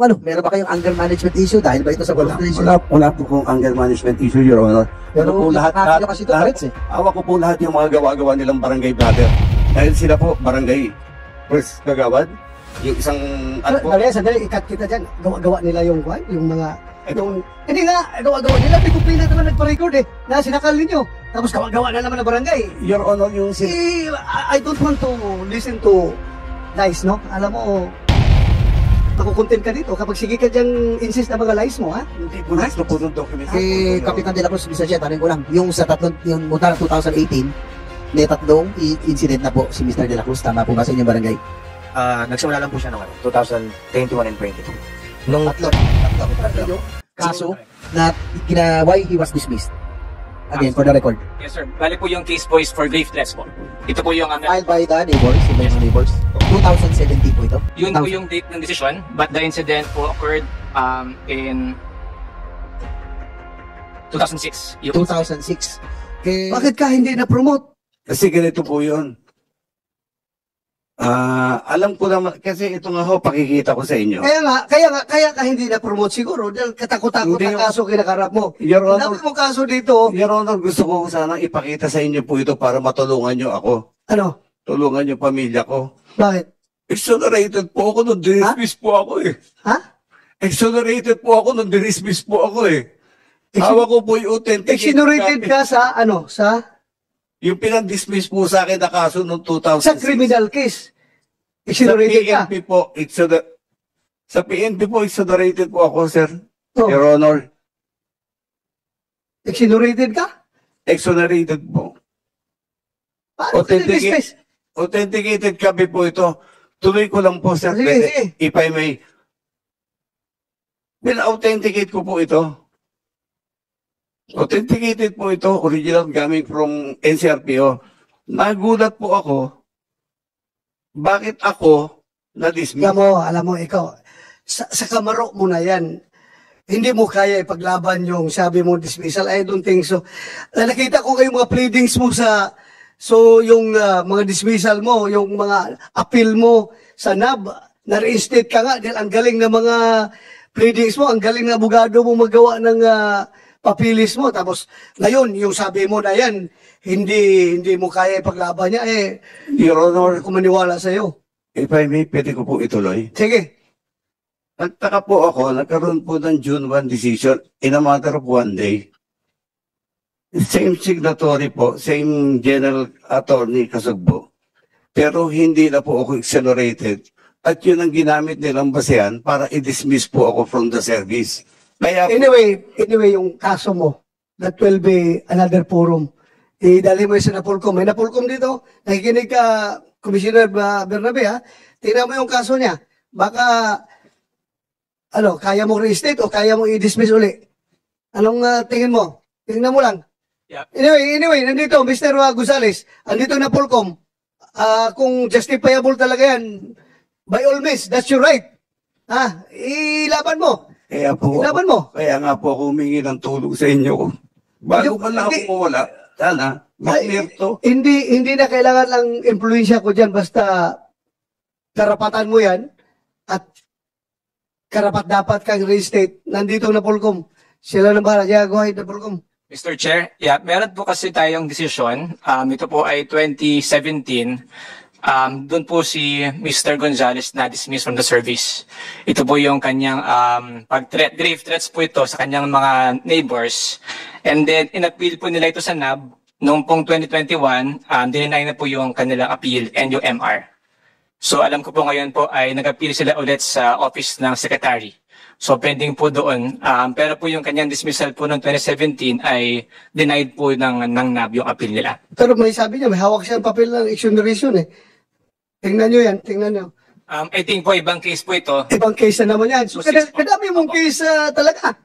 ano, meron ba kayong anger management issue dahil ba ito sa frustration? Wala po kong anger management issue, Your Honor. Pero po lahat kasi ito, threats eh. Awa ko po lahat yung mga gawa-gawa nilang barangay brother. Dahil sila po, barangay first kagawad. Yung isang... Sandali, ikat kita dyan. Gawa-gawa nila yung mga... Hindi nga, gawa-gawa nila. May kumplina naman nagpa-record eh. Na sinakal ninyo. Tapos gawa-gawa na naman ng barangay. Your Honor, yung... I don't want to listen to lies, no? Alam mo, makukontent ka dito kapag sige ka diyang insist na mga lies mo, ha? Hindi po lies na po ng document. Kapitan de la Cruz, Mr. Chair, tanong ko lang, yung sa tatlong, yung mula 2018, may tatlong incident na po si Mr. de la Cruz. Tama po ba sa inyong barangay? Nagsimula lang po siya noong 2021 and 22. Nung tatlo kaso na why he was dismissed. Again, for the record. Yes, sir. Bali po yung case po is for grave threats po. Ito po yung... filed by the neighbors, yung neighbors. 2017 po ito. Yun po yung date ng decision, but the incident po occurred in 2006. 2006. Bakit ka hindi na-promote? Kasi ganito po yun. Alam ko naman, kasi ito nga ho, pakikita ko sa inyo. Kaya ka hindi na-promote siguro dahil katakot-takot ang kaso kinakarap mo. Your Honor, mo kaso dito. Your Honor, gusto ko sanang ipakita sa inyo po ito para matulungan nyo ako. Ano? Tulungan nyo pamilya ko. Bakit? Exonerated po ako nung dinismiss po ako eh. Ha? Exonerated po ako nung dinismiss po ako eh. Hawa ko po yung authentic. Exonerated ka sa ano? Sa? Yung pinag-dismiss po sa akin na kaso noong 2006. Sa criminal case. Exonerated ka. Sa PNP po, sa PNP po, exonerated po ako, sir. Oh. Your Honor. Exonerated ka? Exonerated po. Paano Authenticated kami po ito. Tuloy ko lang po, sir. Sige. If I may. Pina-authenticate ko po ito. Authenticated po ito, original gaming from NCRPO. Nagulat po ako, bakit ako na-dismiss? Alam mo, ikaw, sa kamaro mo na yan, hindi mo kaya ipaglaban yung sabi mo dismissal. I don't think so. Nakita ko kayong mga pleadings mo yung mga dismissal mo, yung mga appeal mo sa NAB, na-reinstate ka nga dahil ang galing na mga pleadings mo, ang galing na abogado mo magawa ng papilis mo. Tapos ngayon, yung sabi mo na yan, hindi mo kaya ipaglaban niya, Your Honor, kung maniwala sa'yo. if I may, pwede ko po ituloy. Sige. Nagtaka po ako, nagkaroon po ng June 1 decision in a matter of one day. Same signatory po, same General Attorney Kasugbo. Pero hindi na po ako exonerated. At yun ang ginamit nilang basehan para i-dismiss po ako from the service. Kaya Anyway, yung kaso mo, that will be another forum. Idali mo sa Napolcom. May Napolcom dito. Nakikinig ka, Commissioner Bernabe, ha? Tingnan mo yung kaso niya. Baka, kaya mong reinstate o kaya mong i-dismiss uli. Anong tingin mo? Tingnan mo lang. Yeah. Anyway, nandito, Mr. Gonzales. Andito na Polcom. Kung justifiable talaga yan, by all means, that's your right. Ilaban mo. Kaya nga po ako humingi ng tulong sa inyo. Bago pa na ako mawala, sana, mag-clear to. Hindi na kailangan lang influensya ko dyan, basta karapatan mo yan at karapat-dapat kang reinstate. Nandito na Polcom. Sila na bahala. Yeah, go ahead na Polcom. Mr. Chair, meron po kasi tayong desisyon. Ito po ay 2017. Doon po si Mr. Gonzales na dismissed from the service. Ito po yung kanyang grave threats po ito sa kanyang mga neighbors. And then, in-appeal po nila ito sa NAB. Noong pong 2021, dinay na po yung kanilang appeal and yung MR. So, alam ko po ngayon po ay nag-appeal sila ulit sa office ng secretary. So, pending po doon. Pero po yung kanyang dismissal po noong 2017 ay denied po ng NAB yung appeal nila. Pero may sabi niya, may hawak siya ng papel ng exoneration eh. Tingnan nyo yan, tingnan nyo. I think po, ibang case po ito. Ibang case na naman yan. So, kadami mong case talaga.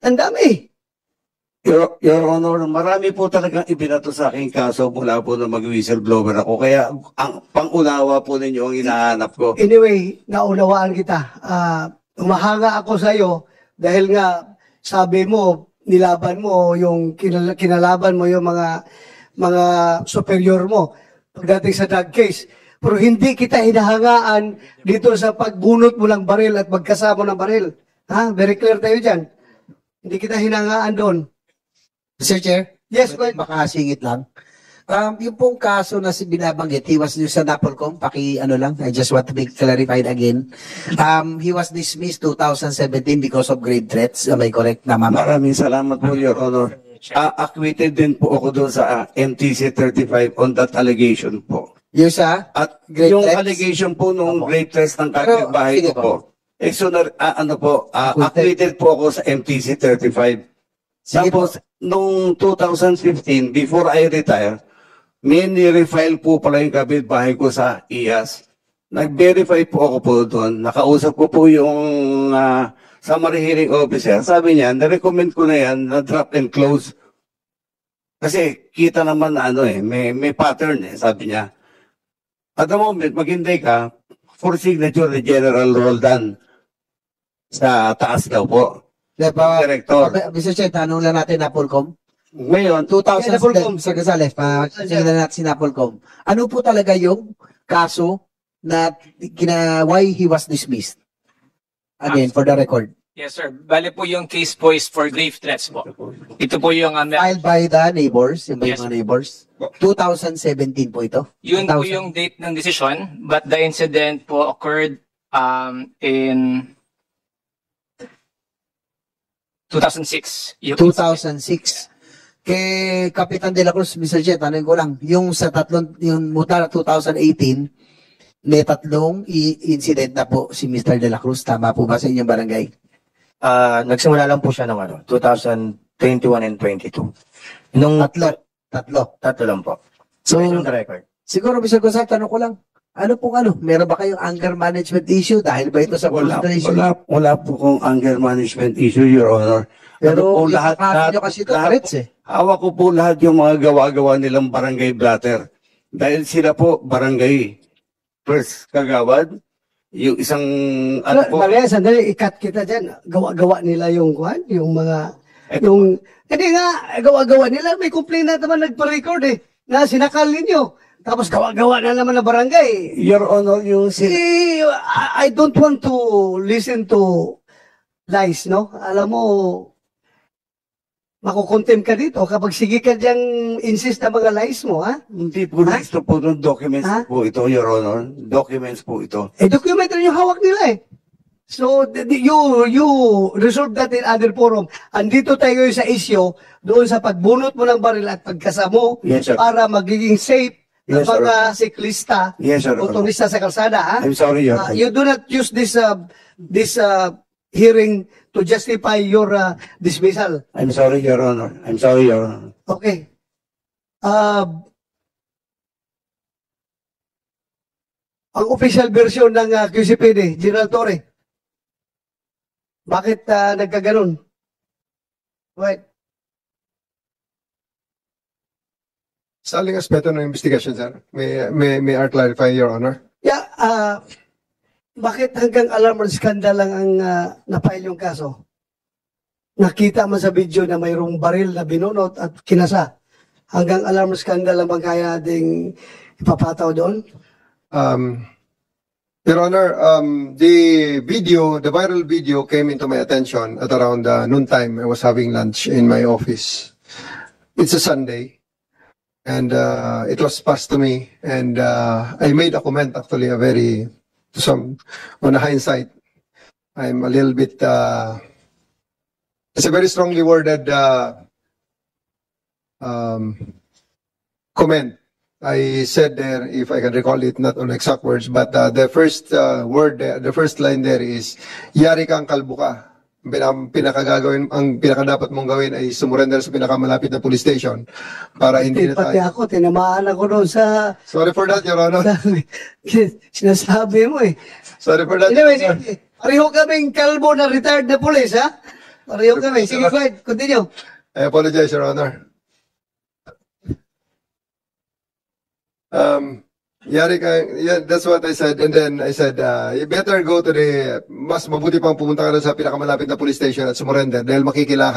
Ang dami. Your Honor, marami po talagang ibinato sa aking kaso mula po na mag-whistleblower ako. Kaya ang pangunawa po ninyo ang hinahanap ko. Anyway, naunawaan kita. Umahanga ako sa iyo dahil nga sabi mo, nilaban mo yung kinalaban mo yung mga superior mo pagdating sa drug case. Pero hindi kita hinahangaan dito sa pagbunot mo ng baril at pagkasama ng baril. Ha? Very clear tayo dyan. Hindi kita hinahangaan doon. Mr. Chair, Yes, but makasingit lang. Yung pong kaso na binabanggit, he was sa Napolcom, I just want to be clarified again. He was dismissed 2017 because of grave threats. Am I correct? Tama ba? Maraming salamat po, Your Honor. Acquitted din po ako doon sa MTC 35 on that allegation po. Yung sa At grave yung threats? allegation po nung Opo. grave threats ng Pero, kapitbahay sige ko po. Acquitted po ako sa MTC 35. Sige po. Tapos, nung 2015, before I retire, may nirefile po pala yung kapitbahay ko sa IAS. Nag-verify po ako po doon. Nakausap ko po yung summary hearing officer. Sabi niya, na-recommend ko na yan na drop and close. Kasi kita naman na may pattern sabi niya. At the moment, maghintay ka for signature ni General Roldan sa taas daw po. Director. Mr. Chair, tanong lang natin Napolcom. Ngayon, 2000, Napolcom. Sir Gonzales, tingnan natin si Napolcom. Ano po talaga yung kaso na why he was dismissed? Again, for the record. Yes, sir. Bale po yung case po is for grave threats po. Ito po yung Filed by the neighbors, yung Yes. mga neighbors. 2017 po ito. yun po 2000. yung date ng decision, but the incident po occurred in 2006. Yung 2006. Kay Kapitan De La Cruz, Mr. Jet, tanong ko lang, yung sa yung mula 2018, may tatlong incident na po si Mr. De La Cruz. Tama po ba sa inyong barangay? Nagsimula lang po siya ng 2021 and 22. Nung Tatlo. lang po. So, Based on the record. siguro, Mr. Gonzales, tanong ko lang, meron ba kayong anger management issue dahil ba ito sa frustration? wala po kong anger management issue, Your Honor. Pero po yung kaso nyo kasi ito, threats hawak ko po lahat yung mga gawa-gawa nilang barangay blatter. Dahil sila po barangay first kagawad, yung isang Maria, sandali, ikat kita dyan. Gawa-gawa nila yung kwan, yung mga, hindi nga, gawa-gawa nila. May complaint na naman nagpa-record na sinakal ninyo. Tapos gawa-gawa na naman na barangay. Your Honor, yung I don't want to listen to lies, no? Alam mo, makukontem ka dito kapag sige ka diyang insist na mga lies mo, ha? hindi po listo po ng documents Ha? po ito, Your Honor. Documents po ito. Documentary yung hawak nila So, you resolve that in other forum. Andito tayo sa issue, doon sa pagbunot mo ng baril at pagkasamo Yes, sir. para magiging safe ng Yes, sir. mga siklista, Yes, Your Honor. motorista sa kalsada, ha? I'm sorry, Your Honor. You do not use this hearing to justify your dismissal. I'm sorry, Your Honor. I'm sorry, Your Honor. Okay. Ang official version ng QCPD, General Torre, bakit nagkaganon? Right. Sa aling aspeto ng investigation, sir, may I clarify, Your Honor? Yeah, bakit hanggang alarm or scandal lang ang na-file yung kaso? Nakita man sa video na mayroong baril na binunot at kinasa. Hanggang alarm or scandal lang bang kaya nating ipapataw doon? Your Honor, the viral video came into my attention at around noontime. I was having lunch in my office. It's a Sunday, and it was passed to me, and I made a comment, actually, on a hindsight, I'm a little bit, it's a very strongly worded comment. I said there, if I can recall it, not on exact words, but the first word there, the first line there is, yari kang kalbo ka. Ang pinakadapat mong gawin ay sumurrender sa pinakamalapit na police station para hindi na Pati tayo. ako, tinamaan ako doon sa Sorry for that, Your Honor. sinasabi mo Sorry for that. Anyway, Your Honor. sige. Pareho kaming kalbo na retired na police, ha? Pareho kami. Sige, go ahead. Continue. I apologize, Your Honor. Yari ka, yeah, that's what I said. And then I said, you better go to mas mabuti pang pumunta ka na sa pinakamalapit na police station at sumurrender dahil makikilala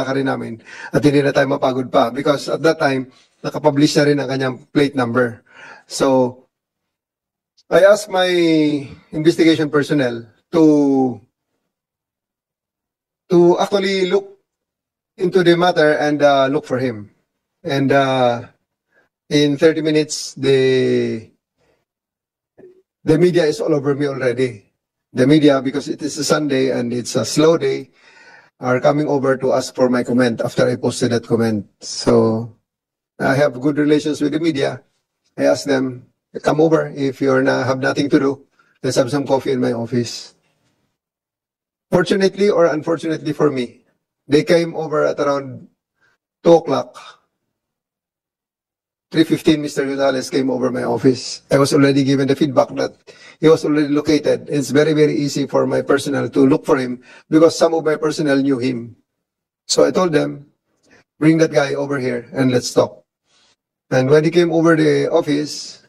ka rin namin at hindi na tayo mapagod pa. Because at that time, nakapublish na rin ang kanyang plate number. So, I asked my investigation personnel to actually look into the matter and look for him. And in 30 minutes, the media is all over me already. The media, because it is a Sunday and it's a slow day, are coming over to ask for my comment after I posted that comment. So I have good relations with the media. I asked them, come over if you have nothing to do. Let's have some coffee in my office. Fortunately or unfortunately for me, they came over at around 2 o'clock. 3:15, Mr. Gonzales came over my office. I was already given the feedback that he was already located. It's very, very easy for my personnel to look for him because some of my personnel knew him. So I told them, bring that guy over here and let's talk. And when he came over the office,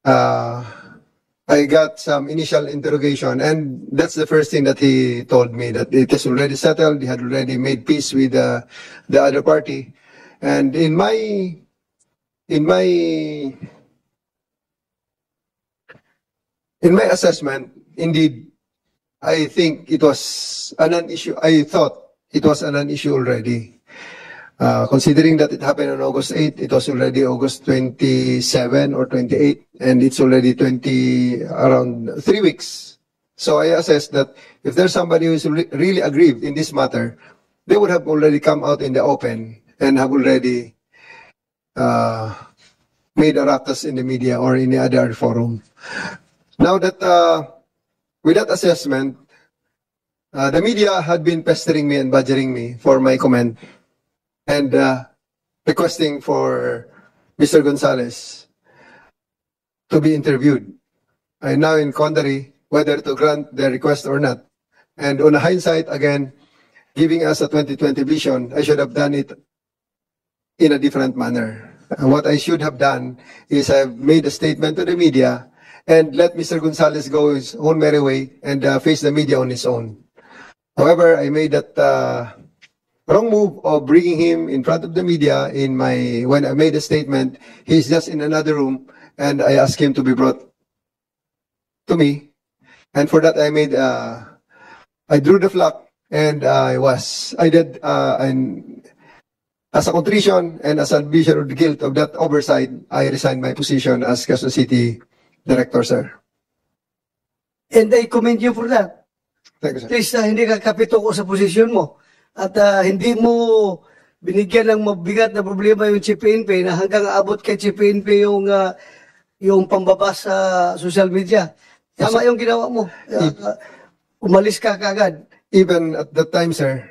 I got some initial interrogation, and that's the first thing that he told me, that it is already settled. He had already made peace with the other party. And in my assessment, indeed, I think it was a non-issue. I thought it was a non-issue already. Considering that it happened on August 8, it was already August 27 or 28, and it's already around 3 weeks. So I assessed that if there's somebody who is really aggrieved in this matter, they would have already come out in the open and have already made a ruckus in the media or in the other forum. Now that, with that assessment, the media had been pestering me and badgering me for my comment and requesting for Mr. Gonzales to be interviewed. I'm now in quandary whether to grant their request or not. And on hindsight, again, giving us a 2020 vision, I should have done it in a different manner. What I should have done is I've made a statement to the media and let Mr. Gonzales go his own merry way and face the media on his own. However, I made that wrong move of bringing him in front of the media when I made a statement. He's just in another room and I asked him to be brought to me. And for that I drew the flag and as a contrition and as a admission of the guilt of that oversight, I resigned my position as Quezon City Director, sir. And I commend you for that. Thank you, sir. At least hindi ka kapito ko sa posisyon mo. At hindi mo binigyan ng mabigat na problema yung CPNP na hanggang abot kay CPNP yung pambaba sa social media. Tama yung ginawa mo. Umalis ka kagad. Even at that time, sir,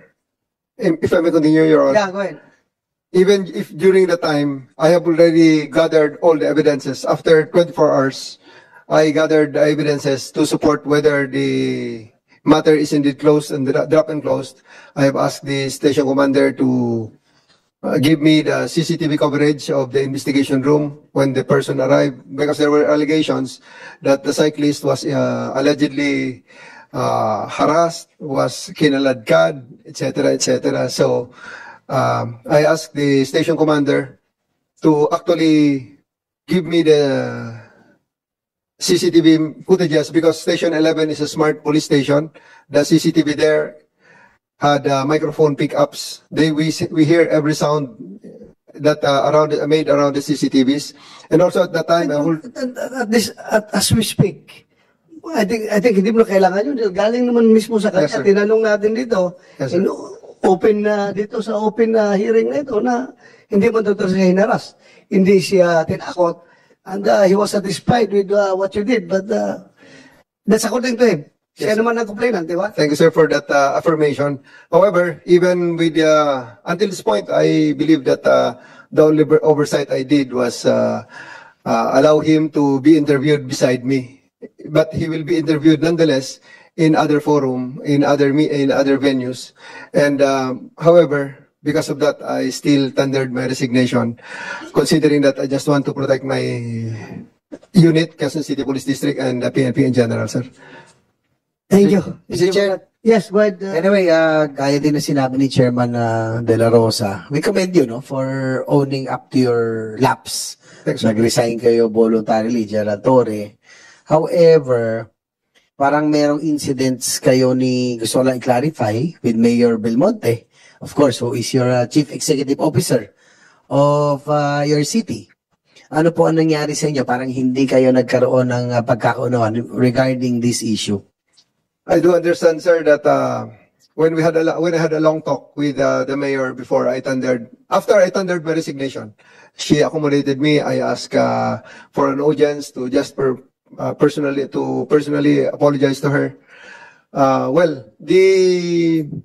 if I may continue, Your Honor. Yeah, go ahead. Even if during the time, I have already gathered all the evidences. After 24 hours, I gathered the evidences to support whether the matter is indeed closed and drop and closed. I have asked the station commander to give me the CCTV coverage of the investigation room when the person arrived, because there were allegations that the cyclist was allegedly harassed, was kinaladkad, etc., etc. So I asked the station commander to actually give me the CCTV footages, because Station 11 is a smart police station. The CCTV there had microphone pickups. We hear every sound that made around the CCTVs. And also at that time, as we speak, I think hindi mo na kailangan yun. Galing naman mismo sa kanya. Yes, sir. Tinanong natin dito. Yes, sir. Open na dito sa open na hearing na ito na hindi mo doktor siya hinaras. Hindi siya tinakot. And he was satisfied with what you did. But that's according to him. Siya Yes, naman ang complainant, di ba? thank you, sir, for that affirmation. However, even with until this point, I believe that the only oversight I did was allow him to be interviewed beside me. But he will be interviewed nonetheless in other forum, in other venues. And however, because of that, I still tendered my resignation, considering that I just want to protect my unit, Quezon City Police District, and the PNP in general, sir. Thank you. Mr. Chair, Yes, go ahead. Anyway, gaya din na sinabi ni Chairman De La Rosa, we commend you, no, for owning up to your lapse. Thanks, sir. Nag-resign kayo voluntarily, Gerald Torre. However, parang merong incidents kayo gusto ko lang i-clarify with Mayor Belmonte, of course, who is your Chief Executive Officer of your city. Ano po ang nangyari sa inyo? Parang hindi kayo nagkaroon ng pagkakaunawan regarding this issue. I do understand, sir, that when I had a long talk with the mayor before after I tendered my resignation, she accommodated me. I asked for an audience to just personally apologize to her.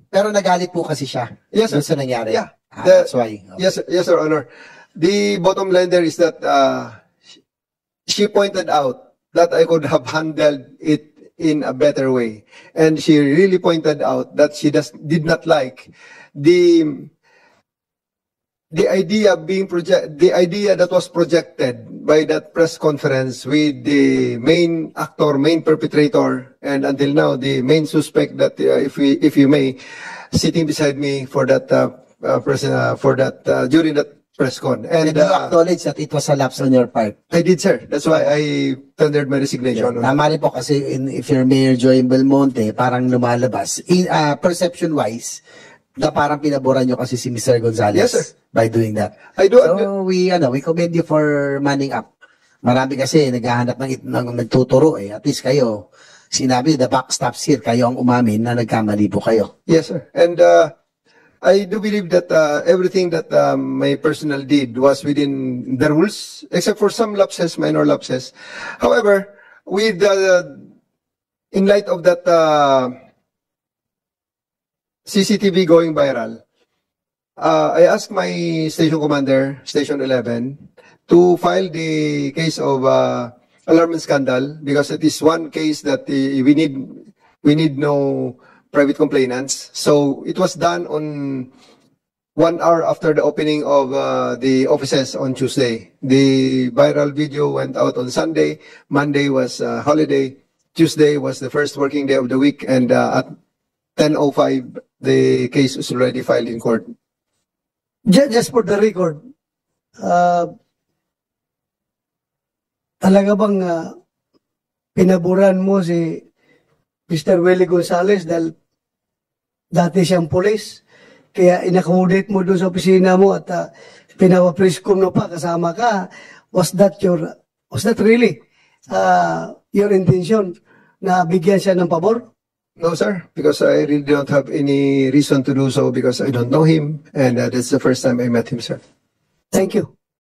Pero nagalit po kasi siya. Yes, sir. Doon sa nangyari. Yeah. That's why. Yes, Your Honor. The bottom line there is that she pointed out that I could have handled it in a better way, and she really pointed out that she did not like the idea that was projected by that press conference with the main actor, main perpetrator, and until now the main suspect that, if you may, sitting beside me for that during that press con. And Did you acknowledge that it was a lapse on your part? I did, sir. That's why I tendered my resignation. Tama rin po kasi if you're Mayor Joy Belmonte, parang lumalabas. Perception-wise, na parang pinaboran nyo kasi si Mr. Gonzales. Yes, sir. By doing that. I do. So, we commend you for manning up. Marami kasi naghahanap ng nagtuturo eh. At least kayo, sinabi, the buck stops here. Kayo ang umamin na nagkamali po kayo. Yes, sir. And I do believe that everything that my personnel did was within the rules, except for some lapses, minor lapses. However, in light of that CCTV going viral, I asked my station commander, Station 11, to file the case of alarm and scandal, because it is one case that we need no private complainants. So it was done on 1 hour after the opening of the offices on Tuesday. The viral video went out on Sunday. Monday was holiday. Tuesday was the first working day of the week, and at 10:05 the case was already filed in court. Just for the record, talaga bang pinaboran mo si Mr. Willie Gonzales dahil dati siyang pulis, kaya in-accommodate mo doon sa opisina mo at pinawa-prescom mo pa, kasama ka? Was that really your intention na bigyan siya ng pabor? No, sir, because I really don't have any reason to do so, because I don't know him, and that's the first time I met him, sir. Thank you.